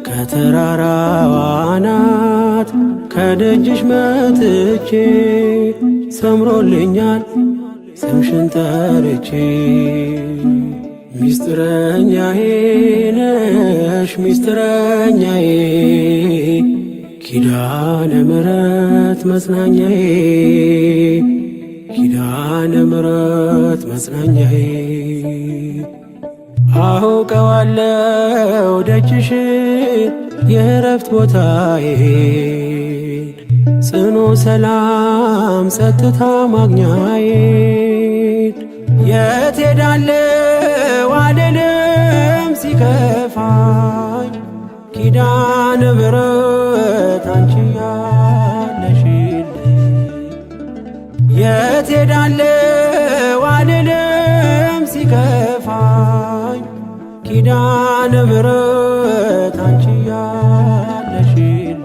ከተራራው አናት ከደጅሽ መጥቼ ሰምሮልኛል ስምሽን ጠርቼ። ሚስጥረኛዬ ነሽ ሚስጥረኛዬ ኪዳነ ምሕረት መጽናኛዬ ኪዳነ ምሕረት መጽናኛዬ። አውቀዋለሁ ደጅሽን የእረፍት ቦታዬን ጽኑ ሰላም ጸጥታ ማግኛዬን። የት ሄዳለሁ አልልም ሲከፋኝ ኪዳነ ምሕረት አንቺ ያለሽልኝ። የት ሄዳለሁ አልልም ሲከፋኝ ኪዳነ ምሕረት አንቺ ያለሽልኝ።